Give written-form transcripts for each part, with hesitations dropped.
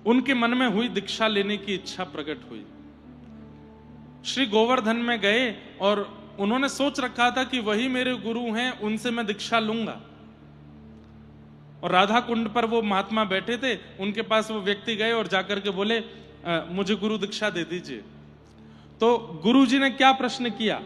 उनके मन में हुई, दीक्षा लेने की इच्छा प्रकट हुई। श्री गोवर्धन में गए और उन्होंने सोच रखा था कि वही मेरे गुरु हैं, उनसे मैं दीक्षा लूंगा। और राधा कुंड पर वो महात्मा बैठे थे, उनके पास वो व्यक्ति गए और जाकर के बोले मुझे गुरु दीक्षा दे दीजिए। तो गुरु जी ने क्या प्रश्न किया,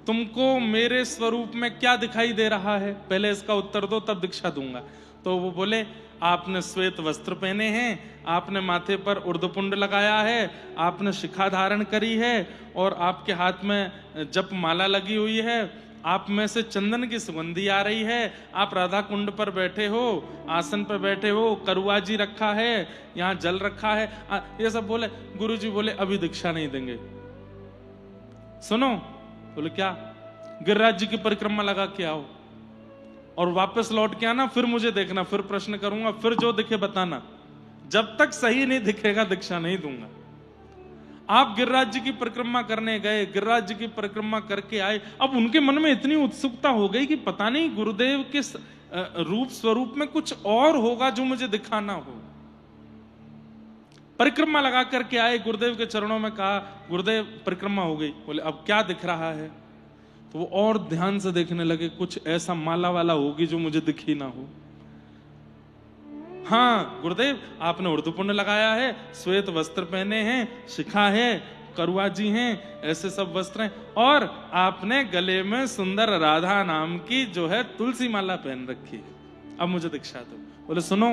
तुमको मेरे स्वरूप में क्या दिखाई दे रहा है, पहले इसका उत्तर दो तब दीक्षा दूंगा। तो वो बोले आपने श्वेत वस्त्र पहने हैं, आपने माथे पर उर्ध्वपुंड लगाया है, आपने शिखा धारण करी है और आपके हाथ में जप माला लगी हुई है, आप में से चंदन की सुगंधी आ रही है, आप राधा कुंड पर बैठे हो, आसन पर बैठे हो, करुआ जी रखा है, यहाँ जल रखा है, ये सब बोले। गुरु जी बोले अभी दीक्षा नहीं देंगे। सुनो, बोले क्या, गिरिराज जी की परिक्रमा लगा के आओ और वापस लौट के आना, फिर मुझे देखना, फिर प्रश्न करूंगा, फिर जो दिखे बताना, जब तक सही नहीं दिखेगा दीक्षा नहीं दूंगा। आप गिरिराज जी की परिक्रमा करने गए, गिरिराज जी की परिक्रमा करके आए। अब उनके मन में इतनी उत्सुकता हो गई कि पता नहीं गुरुदेव के रूप स्वरूप में कुछ और होगा जो मुझे दिखाना हो। परिक्रमा लगा करके आए, गुरुदेव के चरणों में कहा, गुरुदेव परिक्रमा हो गई। बोले अब क्या दिख रहा है? तो वो और ध्यान से देखने लगे, कुछ ऐसा माला वाला होगी जो मुझे दिखी ना हो। हाँ गुरुदेव, आपने उर्ध्वपुंड लगाया है, श्वेत वस्त्र पहने हैं, शिखा है, करुआ जी हैं, ऐसे सब वस्त्र हैं, और आपने गले में सुंदर राधा नाम की जो है तुलसी माला पहन रखी है। अब मुझे दीक्षा दो। बोले सुनो,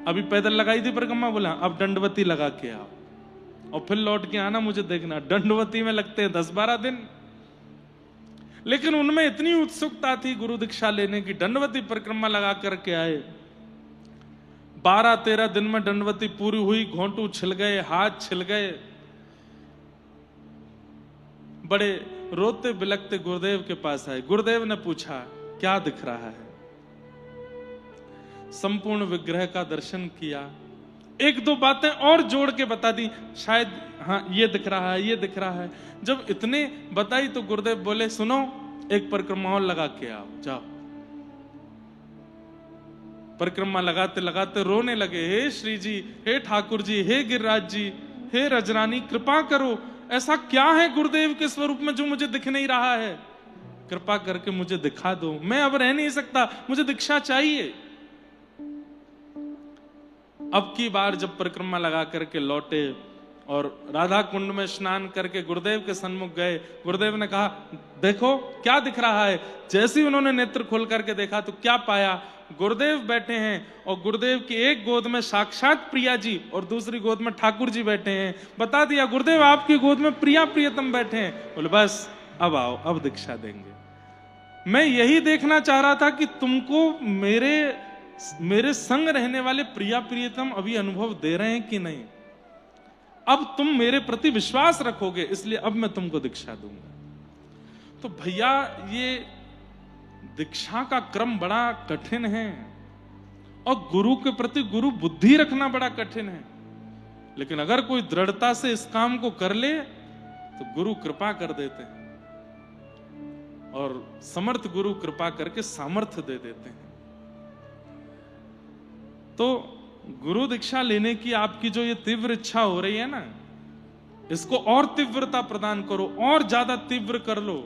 अभी पैदल लगाई थी परिक्रमा, बोला अब दंडवती लगा के आओ और फिर लौट के आना, मुझे देखना। दंडवती में लगते हैं 10-12 दिन। लेकिन उनमें इतनी उत्सुकता थी गुरु दीक्षा लेने की, दंडवती परिक्रमा लगा करके आए। 12-13 दिन में दंडवती पूरी हुई, घोंटू छिल गए, हाथ छिल गए, बड़े रोते बिलखते गुरुदेव के पास आए। गुरुदेव ने पूछा क्या दिख रहा है? संपूर्ण विग्रह का दर्शन किया, 1-2 बातें और जोड़ के बता दी, शायद हाँ ये दिख रहा है, ये दिख रहा है। जब इतने बताई तो गुरुदेव बोले सुनो, एक परिक्रमा और लगा के आओ, जाओ। परिक्रमा लगाते लगाते रोने लगे, हे श्री जी, हे ठाकुर जी, हे गिरिराज जी, हे रजरानी, कृपा करो, ऐसा क्या है गुरुदेव के स्वरूप में जो मुझे दिख नहीं रहा है? कृपा करके मुझे दिखा दो, मैं अब रह नहीं सकता, मुझे दीक्षा चाहिए। अब की बार जब परिक्रमा लगा करके लौटे और राधा कुंड में स्नान करके गुरुदेव के सन्मुख गए, गुरुदेव ने कहा देखो क्या दिख रहा है। जैसे ही उन्होंने नेत्र खोल करके देखा तो क्या पाया, गुरुदेव बैठे हैं और गुरुदेव की एक गोद में साक्षात प्रिया जी और दूसरी गोद में ठाकुर जी बैठे हैं। बता दिया गुरुदेव आपकी गोद में प्रिया प्रियतम बैठे हैं। बोले बस अब आओ, अब दीक्षा देंगे। मैं यही देखना चाह रहा था कि तुमको मेरे संग रहने वाले प्रिया प्रियतम अभी अनुभव दे रहे हैं कि नहीं। अब तुम मेरे प्रति विश्वास रखोगे, इसलिए अब मैं तुमको दीक्षा दूंगा। तो भैया ये दीक्षा का क्रम बड़ा कठिन है और गुरु के प्रति गुरु बुद्धि रखना बड़ा कठिन है। लेकिन अगर कोई दृढ़ता से इस काम को कर ले तो गुरु कृपा कर देते हैं और समर्थ गुरु कृपा करके सामर्थ्य दे देते हैं। तो गुरु दीक्षा लेने की आपकी जो ये तीव्र इच्छा हो रही है ना, इसको और तीव्रता प्रदान करो, और ज्यादा तीव्र कर लो।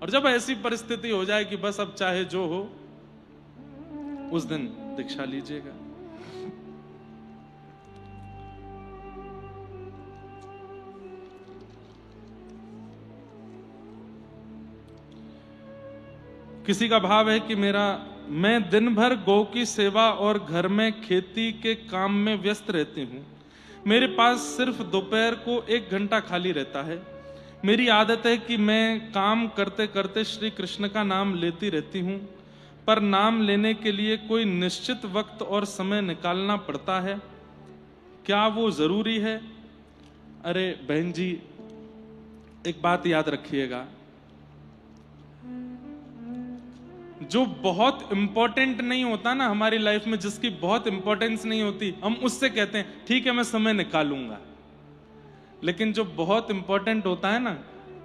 और जब ऐसी परिस्थिति हो जाए कि बस अब चाहे जो हो, उस दिन दीक्षा लीजिएगा। किसी का भाव है कि मैं दिन भर गौ की सेवा और घर में खेती के काम में व्यस्त रहती हूँ। मेरे पास सिर्फ दोपहर को 1 घंटा खाली रहता है। मेरी आदत है कि मैं काम करते करते श्री कृष्ण का नाम लेती रहती हूँ, पर नाम लेने के लिए कोई निश्चित वक्त और समय निकालना पड़ता है, क्या वो जरूरी है? अरे बहन जी, एक बात याद रखिएगा, जो बहुत इंपॉर्टेंट नहीं होता ना हमारी लाइफ में, जिसकी बहुत इंपॉर्टेंस नहीं होती, हम उससे कहते हैं ठीक है मैं समय निकालूंगा। लेकिन जो बहुत इंपॉर्टेंट होता है ना,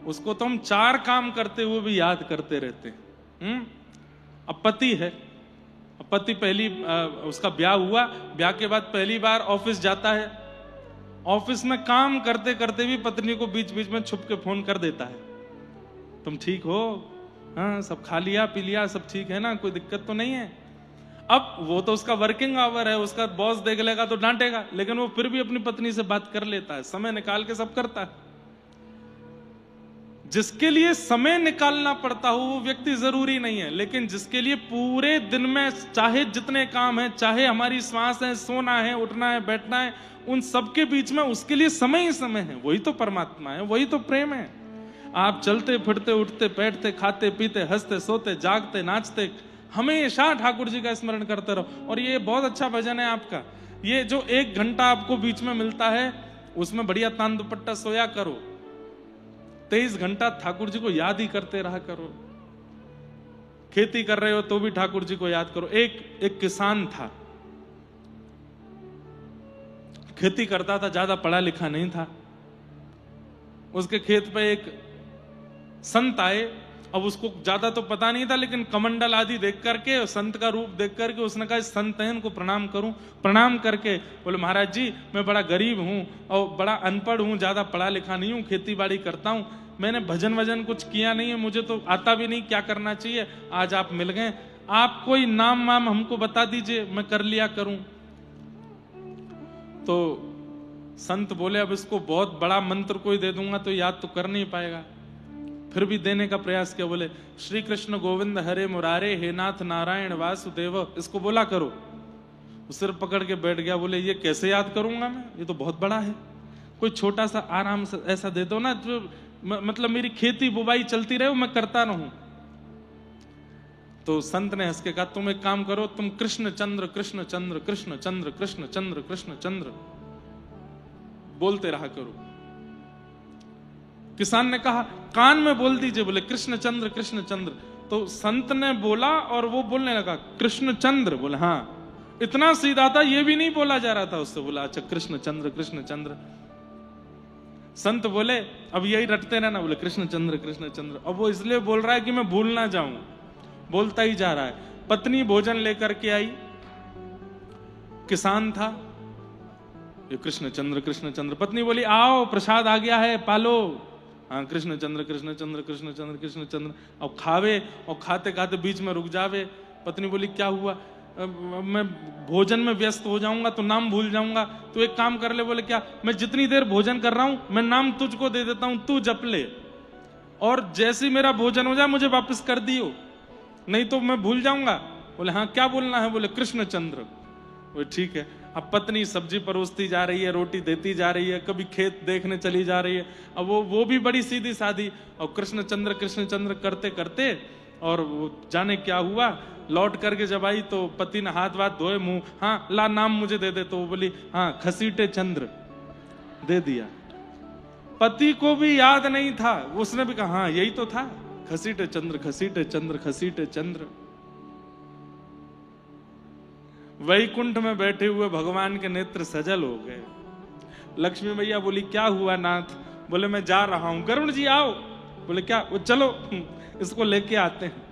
उसको तो हम 4 काम करते हुए भी याद करते रहते हैं। अब पति है, पति उसका ब्याह हुआ, ब्याह के बाद पहली बार ऑफिस जाता है। ऑफिस में काम करते करते भी पत्नी को बीच बीच में छुप के फोन कर देता है, तुम ठीक हो, हाँ सब खा लिया पी लिया, सब ठीक है ना, कोई दिक्कत तो नहीं है। अब वो तो उसका वर्किंग आवर है, उसका बॉस देख लेगा तो डांटेगा, लेकिन वो फिर भी अपनी पत्नी से बात कर लेता है, समय निकाल के सब करता है। जिसके लिए समय निकालना पड़ता हो वो व्यक्ति जरूरी नहीं है, लेकिन जिसके लिए पूरे दिन में चाहे जितने काम है, चाहे हमारी श्वास है, सोना है, उठना है, बैठना है, उन सबके बीच में उसके लिए समय ही समय है, वही तो परमात्मा है, वही तो प्रेम है। आप चलते फिरते उठते बैठते खाते पीते हंसते सोते जागते नाचते हमेशा ठाकुर जी का स्मरण करते रहो। और ये बहुत अच्छा भजन है आपका, ये जो 1 घंटा आपको बीच में मिलता है उसमें बढ़िया तान दुपट्टा सोया करो, 23 घंटा ठाकुर जी को याद ही करते रहा करो। खेती कर रहे हो तो भी ठाकुर जी को याद करो। एक किसान था, खेती करता था, ज्यादा पढ़ा लिखा नहीं था। उसके खेत पे एक संत आए, अब उसको ज्यादा तो पता नहीं था, लेकिन कमंडल आदि देख करके, संत का रूप देख करके उसने कहा संत है, इनको प्रणाम करूं। प्रणाम करके बोले महाराज जी मैं बड़ा गरीब हूं और बड़ा अनपढ़ हूं, ज्यादा पढ़ा लिखा नहीं हूं, खेती बाड़ी करता हूं, मैंने भजन वजन कुछ किया नहीं है, मुझे तो आता भी नहीं क्या करना चाहिए, आज आप मिल गए, आप कोई नाम वाम हमको बता दीजिए, मैं कर लिया करूं। तो संत बोले अब इसको बहुत बड़ा मंत्र कोई दे दूंगा तो याद तो कर नहीं पाएगा। फिर भी देने का प्रयास किया, बोले श्री कृष्ण गोविंद हरे मुरारे हे नाथ नारायण वासुदेव, इसको बोला करो। वो सिर पकड़ के बैठ गया, बोले ये कैसे याद करूंगा मैं, ये तो बहुत बड़ा है, कोई छोटा सा आराम से ऐसा दे दो ना जो मतलब मेरी खेती बुबाई चलती रहे, मैं करता रहूं। तो संत ने हंस के कहा तुम एक काम करो, तुम कृष्ण चंद्र कृष्ण चंद्र कृष्ण चंद्र कृष्ण चंद्र कृष्ण चंद्र बोलते रहा करो। किसान ने कहा कान में बोल दीजिए, बोले कृष्ण चंद्र कृष्ण चंद्र। तो संत ने बोला और वो बोलने लगा कृष्ण चंद्र, बोले हाँ, इतना सीधा था ये भी नहीं बोला जा रहा था उससे, बोला अच्छा कृष्ण चंद्र कृष्ण चंद्र। संत बोले अब यही रटते रहना, बोले कृष्ण चंद्र कृष्ण चंद्र। अब वो इसलिए बोल रहा है कि मैं भूल ना जाऊं, बोलता ही जा रहा है। पत्नी भोजन लेकर के आई, किसान था, ये कृष्ण चंद्र कृष्ण चंद्र। पत्नी बोली आओ प्रसाद आ गया है पालो, हाँ कृष्ण चंद्र कृष्ण चंद्र कृष्ण चंद्र कृष्ण चंद्र। अब खावे और खाते खाते बीच में रुक जावे। पत्नी बोली क्या हुआ, मैं भोजन में व्यस्त हो जाऊंगा तो नाम भूल जाऊंगा, तो एक काम कर ले। बोले क्या, मैं जितनी देर भोजन कर रहा हूं मैं नाम तुझको दे देता हूं, तू जप ले, और जैसे ही मेरा भोजन हो जाए मुझे वापस कर दियो, नहीं तो मैं भूल जाऊंगा। बोले हाँ क्या बोलना है, बोले कृष्ण चंद्र। वो ठीक है। अब पत्नी सब्जी परोसती जा रही है, रोटी देती जा रही है, कभी खेत देखने चली जा रही है। अब वो भी बड़ी सीधी सादी, और कृष्ण चंद्र करते करते, और वो जाने क्या हुआ, लौट करके जब आई तो पति ने हाथ वाथ धोए, मुंह, हाँ ला नाम मुझे दे दे। तो वो बोली हाँ खसीटे चंद्र, दे दिया। पति को भी याद नहीं था, उसने भी कहा हाँ यही तो था, खसीटे चंद्र खसीटे चंद्र खसीटे चंद्र। वैकुंठ में बैठे हुए भगवान के नेत्र सजल हो गए। लक्ष्मी मैया बोली क्या हुआ नाथ, बोले मैं जा रहा हूं। गरुड़ जी आओ, बोले क्या, वो चलो इसको लेके आते हैं,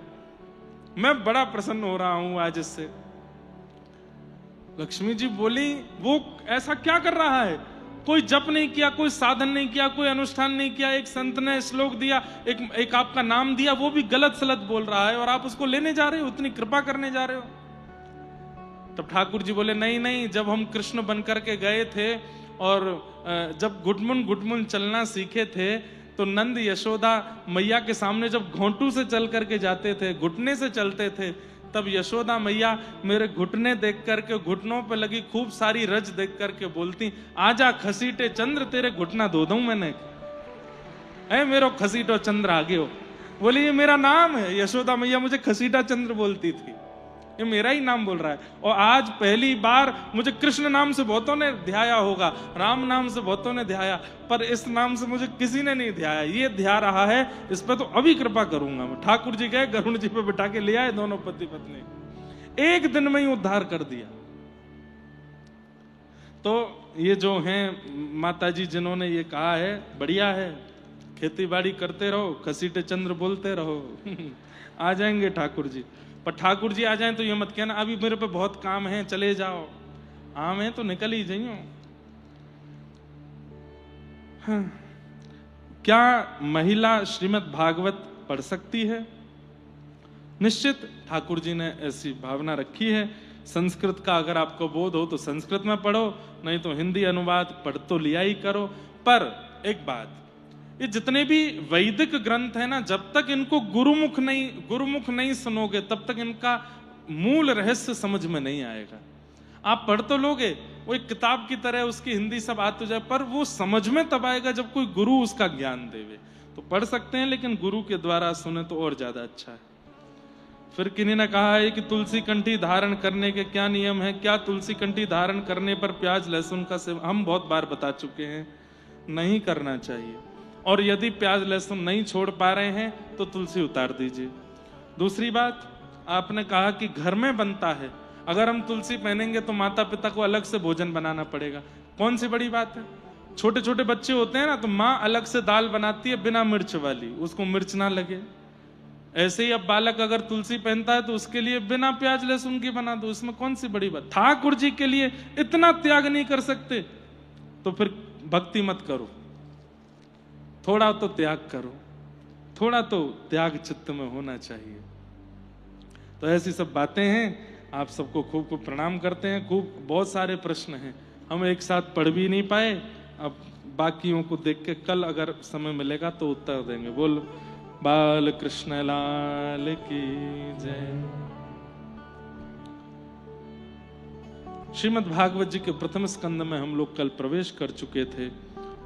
मैं बड़ा प्रसन्न हो रहा हूं आज इससे। लक्ष्मी जी बोली वो ऐसा क्या कर रहा है, कोई जप नहीं किया, कोई साधन नहीं किया, कोई अनुष्ठान नहीं किया, एक संत ने श्लोक दिया, एक आपका नाम दिया, वो भी गलत सलत बोल रहा है, और आप उसको लेने जा रहे हो, उतनी कृपा करने जा रहे हो। तब ठाकुर जी बोले नहीं नहीं, जब हम कृष्ण बन करके गए थे और जब घुटमुन चलना सीखे थे, तो नंद यशोदा मैया के सामने जब घोंटू से चल करके जाते थे, घुटने से चलते थे, तब यशोदा मैया मेरे घुटने देख करके, घुटनों पे लगी खूब सारी रज देख करके बोलती आजा खसीटे चंद्र, तेरे घुटना धो दूं मैंने, ऐ मेरो खसीटो चंद्र आगे हो। बोले ये मेरा नाम है, यशोदा मैया मुझे खसीटा चंद्र बोलती थी, ये मेरा ही नाम बोल रहा है। और आज पहली बार मुझे कृष्ण नाम से बहुतों ने ध्याया होगा, राम नाम से बहुतों ने ध्याया, पर इस नाम से मुझे किसी ने नहीं ध्याया, ये ध्या रहा है, इस पर तो अभी कृपा करूंगा मैं। ठाकुर जी गए, गरुड़ जी पे बिठा के ले आए, दोनों पति पत्नी, एक दिन में ही उद्धार कर दिया। तो ये जो हैं माता जी जिन्होंने ये कहा है, बढ़िया है, खेती बाड़ी करते रहो, खसीटे चंद्र बोलते रहो आ जाएंगे ठाकुर जी। पर ठाकुर जी आ जाएं तो ये मत कहना अभी मेरे पे बहुत काम है, चले जाओ। आम है तो निकल ही जाइयो। हाँ। क्या महिला श्रीमद् भागवत पढ़ सकती है? निश्चित ठाकुर जी ने ऐसी भावना रखी है। संस्कृत का अगर आपको बोध हो तो संस्कृत में पढ़ो, नहीं तो हिंदी अनुवाद पढ़ तो लिया ही करो। पर एक बात, ये जितने भी वैदिक ग्रंथ है ना, जब तक इनको गुरुमुख नहीं सुनोगे तब तक इनका मूल रहस्य समझ में नहीं आएगा। आप पढ़ तो लोगे, वो एक किताब की तरह उसकी हिंदी सब आ तो जाए, पर वो समझ में तब आएगा जब कोई गुरु उसका ज्ञान देवे। तो पढ़ सकते हैं, लेकिन गुरु के द्वारा सुने तो और ज्यादा अच्छा है। फिर किन्हीं ने कहा है कि तुलसी कंठी धारण करने के क्या नियम है? क्या तुलसी कंठी धारण करने पर प्याज लहसुन का सेवन? हम बहुत बार बता चुके हैं, नहीं करना चाहिए। और यदि प्याज लहसुन नहीं छोड़ पा रहे हैं तो तुलसी उतार दीजिए। दूसरी बात, आपने कहा कि घर में बनता है, अगर हम तुलसी पहनेंगे तो माता पिता को अलग से भोजन बनाना पड़ेगा। कौन सी बड़ी बात है? छोटे छोटे बच्चे होते हैं ना, तो माँ अलग से दाल बनाती है बिना मिर्च वाली, उसको मिर्च ना लगे। ऐसे ही अब बालक अगर तुलसी पहनता है तो उसके लिए बिना प्याज लहसुन की बना दो, इसमें कौन सी बड़ी बात? ठाकुर जी के लिए इतना त्याग नहीं कर सकते तो फिर भक्ति मत करो। थोड़ा तो त्याग करो, थोड़ा तो त्याग चित्त में होना चाहिए। तो ऐसी सब बातें हैं। आप सबको खूब खूब प्रणाम करते हैं। खूब बहुत सारे प्रश्न हैं, हम एक साथ पढ़ भी नहीं पाए। अब बाकियों को देख के कल अगर समय मिलेगा तो उत्तर देंगे। बोल बाल कृष्ण लाल की जय। श्रीमद् भागवत जी के प्रथम स्कंद में हम लोग कल प्रवेश कर चुके थे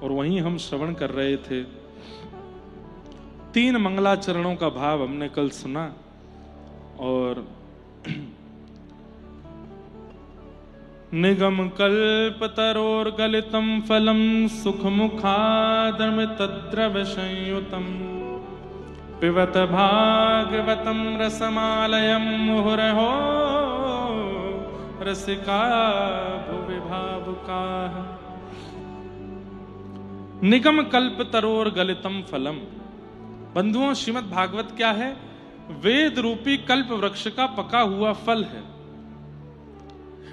और वहीं हम श्रवण कर रहे थे। 3 मंगलाचरणों का भाव हमने कल सुना और निगम कल्प तरोर गलितम फलम सुख मुखादमितद्रव संयुतम पिबत भागवतम रसमालयम मुहुरहो रसिका भुवि भावुकाः। निगम कल्प तरोर गलितम फलम। बंधुओं, श्रीमद् भागवत क्या है? वेद रूपी कल्प वृक्ष का पका हुआ फल है,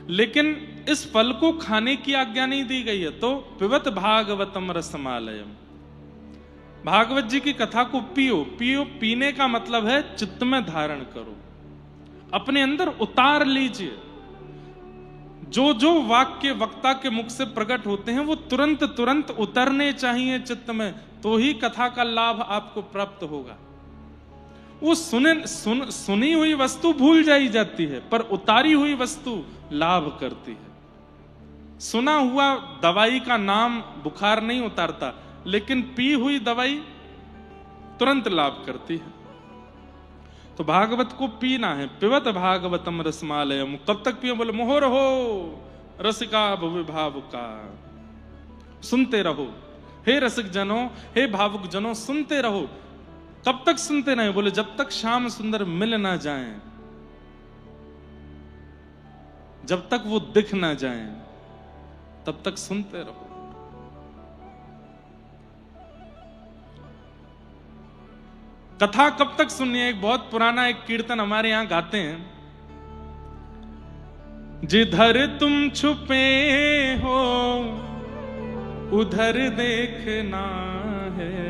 लेकिन इस फल को खाने की आज्ञा नहीं दी गई है। तो पिबत भागवतम रसमालयम, भागवत जी की कथा को पियो। पियो, पीने का मतलब है चित्त में धारण करो, अपने अंदर उतार लीजिए। जो जो वाक्य वक्ता के मुख से प्रकट होते हैं वो तुरंत तुरंत उतरने चाहिए चित्त में, तो ही कथा का लाभ आपको प्राप्त होगा। वो सुनी हुई वस्तु भूल जाई जाती है, पर उतारी हुई वस्तु लाभ करती है। सुना हुआ दवाई का नाम बुखार नहीं उतारता, लेकिन पी हुई दवाई तुरंत लाभ करती है। तो भागवत को पीना है। पिबत भागवतम रसमालयम। कब तक पियो? बोले मोहर हो रसिका भुवि भावुका। सुनते रहो हे रसिक जनों, हे भावुक जनों, सुनते रहो। कब तक सुनते रहे? बोले जब तक श्याम सुंदर मिल ना जाएं, जब तक वो दिख ना जाएं, तब तक सुनते रहो। कथा कब तक सुननी है? एक बहुत पुराना एक कीर्तन हमारे यहां गाते हैं। जिधर तुम छुपे हो उधर देखना है,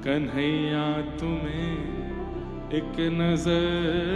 कन्हैया तुम्हें एक नजर